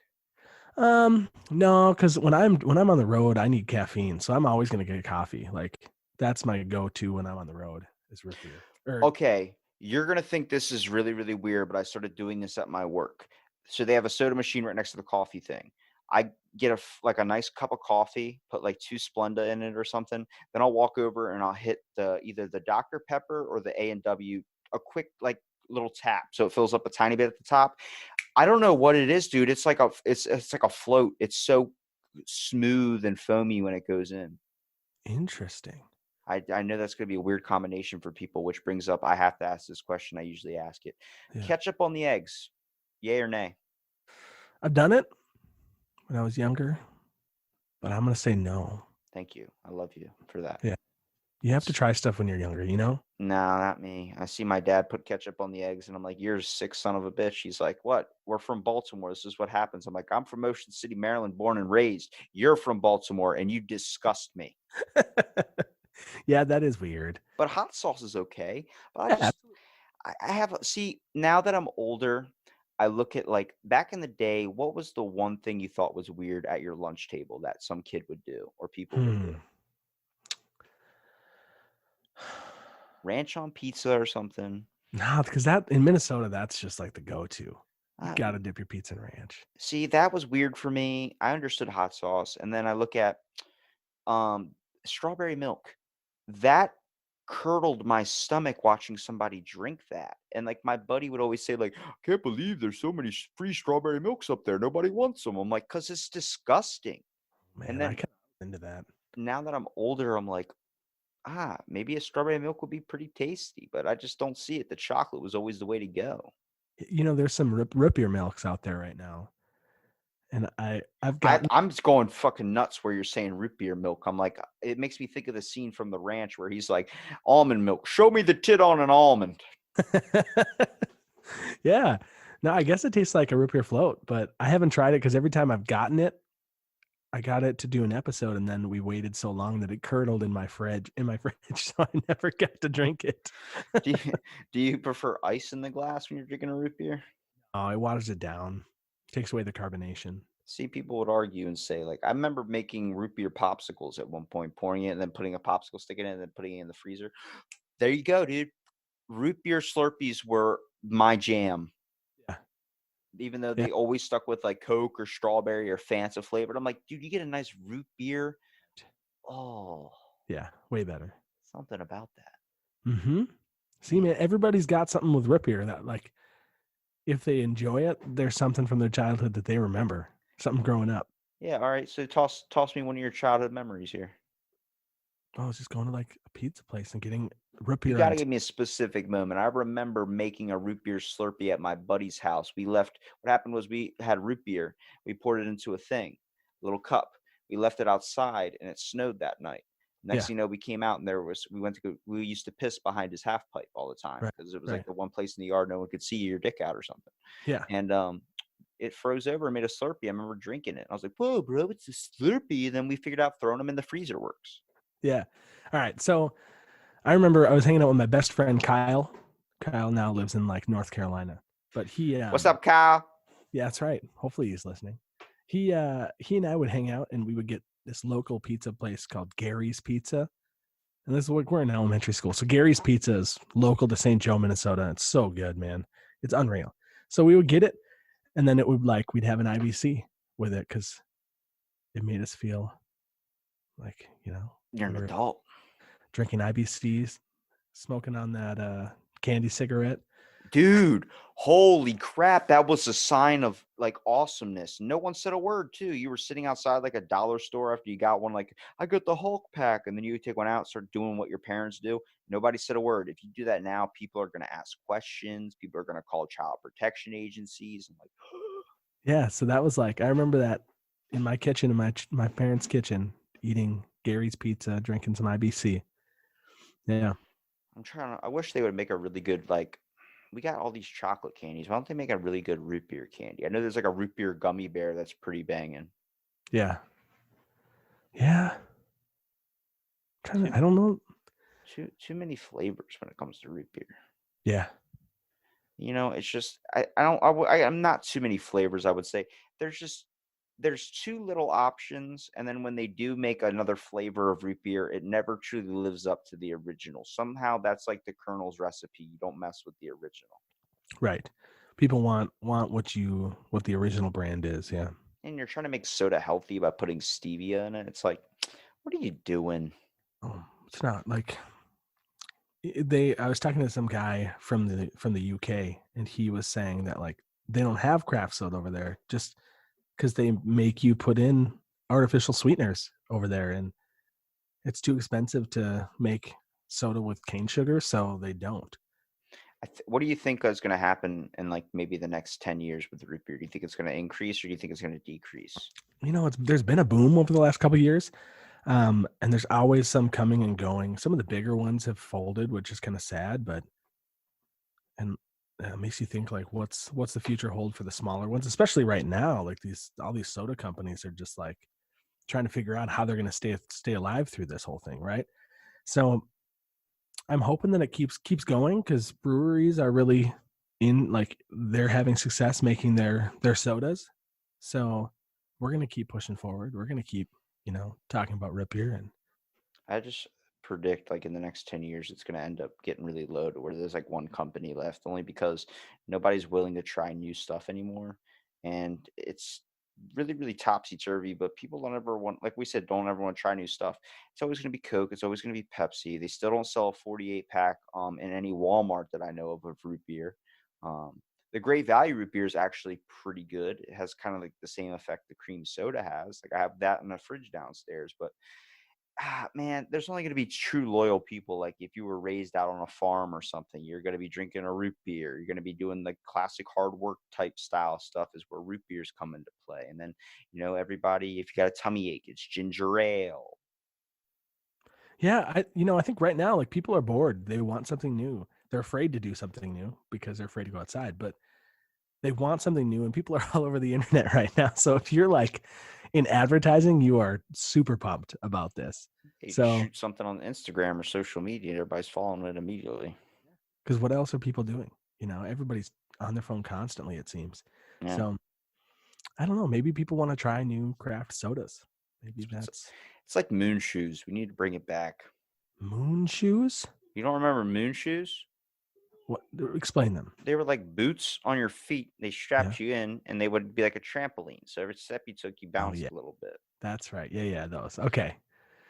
No, because when I'm on the road, I need caffeine, so I'm always gonna get coffee. Like that's my go-to when I'm on the road is root beer. Or Okay, you're gonna think this is really, really weird, but I started doing this at my work. So they have a soda machine right next to the coffee thing. I get like a nice cup of coffee, put like two Splenda in it or something. Then I'll walk over and I'll hit either the Dr. Pepper or the A&W, a quick like little tap, so it fills up a tiny bit at the top. I don't know what it is, dude. It's like a float. It's so smooth and foamy when it goes in. interesting. I know that's going to be a weird combination for people, which brings up I have to ask this question. I usually ask it. Yeah, Ketchup on the eggs, yay or nay? I've done it when I was younger, but I'm gonna say no. Thank you. I love you for that. Yeah, you have to try stuff when you're younger. No, not me. I see my dad put ketchup on the eggs, and I'm like, "You're a sick son of a bitch." He's like, "What? We're from Baltimore. This is what happens." I'm like, "I'm from Ocean City, Maryland, born and raised. You're from Baltimore, and you disgust me." Yeah, that is weird. But hot sauce is okay. But Yeah, I have see now that I'm older, I look at like back in the day, what was the one thing you thought was weird at your lunch table that some kid would do or people would do? hmm. Ranch on pizza or something? No, because that in Minnesota, that's just like the go-to. You Uh, gotta dip your pizza in ranch. See, that was weird for me. I understood hot sauce, and then I look at um strawberry milk. That curdled my stomach watching somebody drink that. And like my buddy would always say, like, can't believe there's so many free strawberry milks up there. Nobody wants them. I'm like, because it's disgusting. And Man, I then kind of into that. now that I'm older, I'm like, maybe a strawberry milk would be pretty tasty, but I just don't see it. The chocolate was always the way to go. There's some root beer milks out there right now, and I've gotten. I'm just going fucking nuts where you're saying root beer milk. I'm like, it makes me think of the scene from The Ranch where he's like, almond milk. Show me the tit on an almond. Yeah, no, I guess it tastes like a root beer float, but I haven't tried it because every time I've gotten it, I got it to do an episode, and then we waited so long that it curdled in my fridge. So I never got to drink it. do you, do you prefer ice in the glass when you're drinking a root beer? Oh, it waters it down, takes away the carbonation. See, people would argue and say, like, I remember making root beer popsicles at one point, pouring it and then putting a popsicle stick in it and then putting it in the freezer. There you go, dude. Root beer Slurpees were my jam, Yeah, even though yeah, they always stuck with like Coke or strawberry or Fanta flavored. I'm like, dude, you get a nice root beer. Oh, yeah, way better. something about that. Mm-hmm. See, Man. man, everybody's got something with root beer that, like, if they enjoy it, there's something from their childhood that they remember, something growing up. Yeah, all right. So toss me one of your childhood memories here. I was just going to like a pizza place and getting root You beer got on. to give me a specific moment. I remember making a root beer Slurpee at my buddy's house. We left. What happened was we had root beer. We poured it into a little cup. We left it outside, and it snowed that night. Next Yeah, thing you know, we came out, and we went to go. We used to piss behind his half pipe all the time right, because it was like right. the one place in the yard no one could see your dick out or something. Yeah, And it froze over and made a Slurpee. I remember drinking it. I was like, "Whoa, bro, it's a Slurpee!" And then we figured out throwing them in the freezer works. yeah. All right. So I remember I was hanging out with my best friend Kyle. Kyle now lives in like North Carolina, but What's up, Kyle? yeah, that's right. Hopefully he's listening. He and I would hang out and we would get this local pizza place called Gary's Pizza. And this is like we're in elementary school. So Gary's Pizza is local to St. Joe, Minnesota. It's so good, man. It's unreal. So we would get it, and then it would like we'd have an IBC with it because it made us feel like, You're we an were adult. drinking IBCs, smoking on that candy cigarette. Dude, holy crap. That was a sign of like awesomeness. No one said a word, too. You were sitting outside like a dollar store after you got one, like, I got the Hulk pack. And then you would take one out, start doing what your parents do. Nobody said a word. If you do that now, people are going to ask questions. People are going to call child protection agencies. And like, Yeah, so that was like I remember that in my kitchen, in my parents' kitchen, eating Gary's Pizza, drinking some IBC. Yeah. I wish they would make a really good, like, we got all these chocolate candies. Why don't they make a really good root beer candy? I know there's like a root beer gummy bear that's pretty banging. Yeah. Yeah. Too, I don't know. too many flavors when it comes to root beer. Yeah. It's just I'm not too many flavors. I would say there's too little options, and then when they do make another flavor of root beer, it never truly lives up to the original. Somehow that's like the Colonel's recipe. You don't mess with the original. Right. People want what the original brand is. Yeah. And you're trying to make soda healthy by putting stevia in it. It's like, what are you doing? Oh, it's not like I was talking to some guy from the UK, and he was saying that like they don't have craft soda over there just because they make you put in artificial sweeteners over there, and it's too expensive to make soda with cane sugar, so they don't. What do you think is going to happen in like maybe the next 10 years with root beer? Do you think it's going to increase, or do you think it's going to decrease? There's been a boom over the last couple of years, and there's always some coming and going. Some of the bigger ones have folded, which is kind of sad, but it makes you think like what's the future hold for the smaller ones, especially right now. Like all these soda companies are just like trying to figure out how they're going to stay alive through this whole thing, right? So I'm hoping that it keeps going, because breweries are really they're having success making their sodas. So we're going to keep pushing forward. We're going to keep, talking about root beer. And I just predict like in the next 10 years, it's going to end up getting really low to where there's like one company left, only because nobody's willing to try new stuff anymore. And it's really, really topsy turvy, but people don't ever want, like we said, don't ever want to try new stuff. It's always going to be Coke. It's always going to be Pepsi. They still don't sell a 48 pack in any Walmart that I know of root beer. The Great Value root beer is actually pretty good. It has kind of like the same effect the cream soda has. Like I have that in the fridge downstairs, but man, there's only going to be true loyal people. Like if you were raised out on a farm or something, you're going to be drinking a root beer. You're going to be doing the classic hard work type style stuff is where root beers come into play. And then, everybody, if you got a tummy ache, it's ginger ale. yeah, I think right now, like people are bored. They want something new. They're afraid to do something new because they're afraid to go outside, but they want something new, and people are all over the internet right now. So if you're like in advertising, you are super pumped about this. You So shoot something on Instagram or social media, and everybody's following it immediately. because what else are people doing? Everybody's on their phone constantly, it seems. Yeah. So I don't know. Maybe people want to try new craft sodas. Maybe that's It's like moon shoes. We need to bring it back. moon shoes. You don't remember moon shoes? What? Explain them. They were like boots on your feet. They strapped you in, and they would be like a trampoline. So every step you took, you bounced a little bit. That's right. Yeah, those. Okay.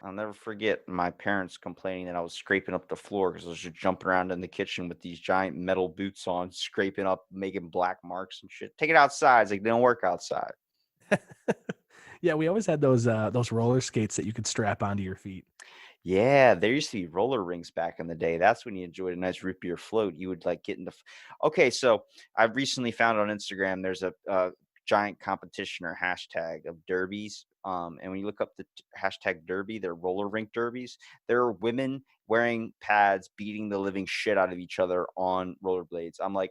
I'll never forget my parents complaining that I was scraping up the floor because I was just jumping around in the kitchen with these giant metal boots on, scraping up, making black marks and shit. Take it outside. It's like, they don't work outside. Yeah, we always had those roller skates that you could strap onto your feet. Yeah, there used to be roller rinks back in the day. That's when you enjoyed a nice root beer float. You would like get into. Okay, so I've recently found on Instagram there's a giant competition or hashtag of derbies. And when you look up the hashtag derby, they're roller rink derbies. There are women wearing pads beating the living shit out of each other on rollerblades. I'm like,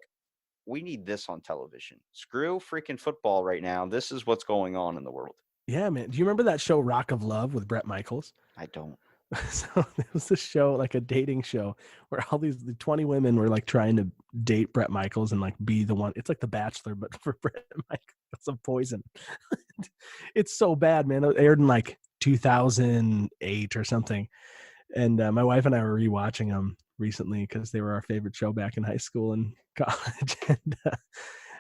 we need this on television. Screw freaking football right now. This is what's going on in the world. Yeah, man. Do you remember that show Rock of Love with Bret Michaels? I don't. So it was this show, like a dating show, where all the 20 women were like trying to date Bret Michaels and like be the one. It's like The Bachelor, but for Bret Michaels of Poison. It's so bad, man. It aired in like 2008 or something. And my wife and I were rewatching them recently because they were our favorite show back in high school and college. And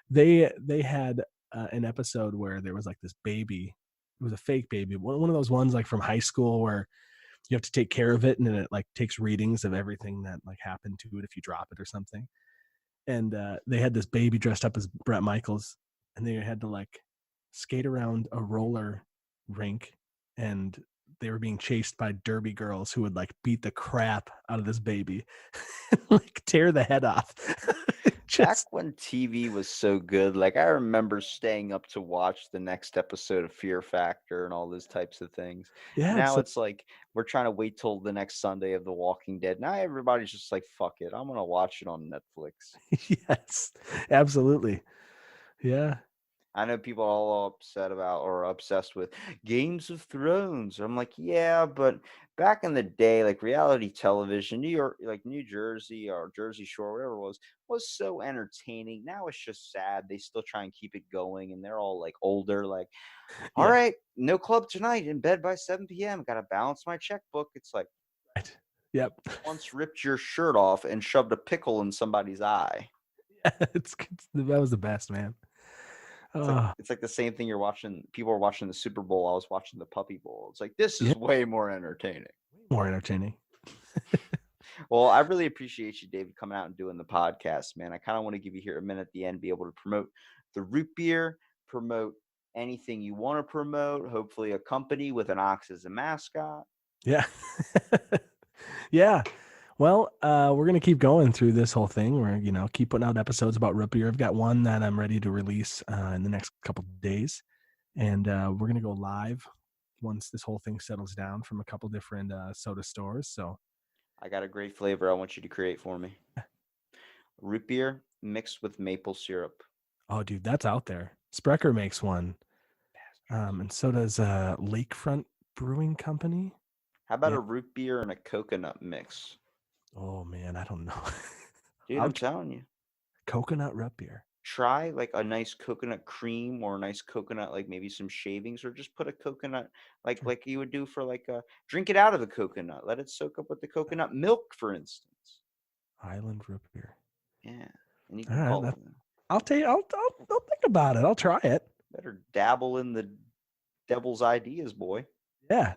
they had an episode where there was like this baby. It was a fake baby, one of those ones like from high school where you have to take care of it, and then it like takes readings of everything that like happened to it if you drop it or something. And they had this baby dressed up as Bret Michaels, and they had to like skate around a roller rink, and they were being chased by derby girls who would like beat the crap out of this baby and like tear the head off. Back when TV was so good, like I remember staying up to watch the next episode of Fear Factor and all those types of things. Yeah, Now it's like we're trying to wait till the next Sunday of The Walking Dead. Now everybody's just like, fuck it, I'm gonna watch it on Netflix. yes, absolutely. Yeah. I know people are all upset about or obsessed with Games of Thrones. I'm like, yeah, but back in the day, like reality television, New York, like New Jersey or Jersey Shore, whatever it was so entertaining. Now it's just sad. They still try and keep it going, and they're all like older. Like, all Yeah. right, no club tonight. In bed by 7 p.m. Got to balance my checkbook. It's like, Right. Yep. once ripped your shirt off and shoved a pickle in somebody's eye. Yeah, that was the best, man. It's like the same thing you're watching. People are watching the Super Bowl. I was watching the Puppy Bowl. It's like, this is way more entertaining. More entertaining. Well, I really appreciate you, David, coming out and doing the podcast, man. I kind of want to give you here a minute at the end, be able to promote the root beer, promote anything you want to promote, hopefully a company with an ox as a mascot. Yeah. Yeah. Well, we're going to keep going through this whole thing. We're, keep putting out episodes about root beer. I've got one that I'm ready to release in the next couple of days. And we're going to go live once this whole thing settles down from a couple different soda stores. So I got a great flavor I want you to create for me. Root beer mixed with maple syrup. Oh, dude, that's out there. Sprecher makes one. And so does Lakefront Brewing Company. How about a root beer and a coconut mix? Oh, man, I don't know. Dude, I'm telling you. Coconut root beer. Try like a nice coconut cream or a nice coconut, like maybe some shavings, or just put a coconut like you would do for like a drink it out of the coconut. Let it soak up with the coconut milk, for instance. Island root beer. Yeah. And you can call it. I'll think about it. I'll try it. Better dabble in the devil's ideas, boy. Yeah.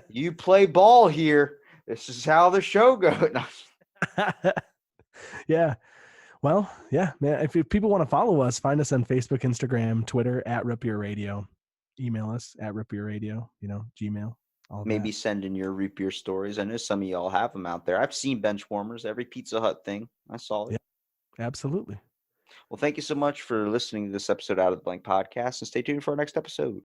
You play ball here. This is how the show goes. Yeah. Well, yeah, man. If people want to follow us, find us on Facebook, Instagram, Twitter at Root Beer Radio. Email us at Root Beer Radio, Gmail. Maybe send in your root beer stories. I know some of y'all have them out there. I've seen bench warmers, every Pizza Hut thing. I saw it. Yeah, absolutely. Well, thank you so much for listening to this episode Out of the Blank podcast, and stay tuned for our next episode.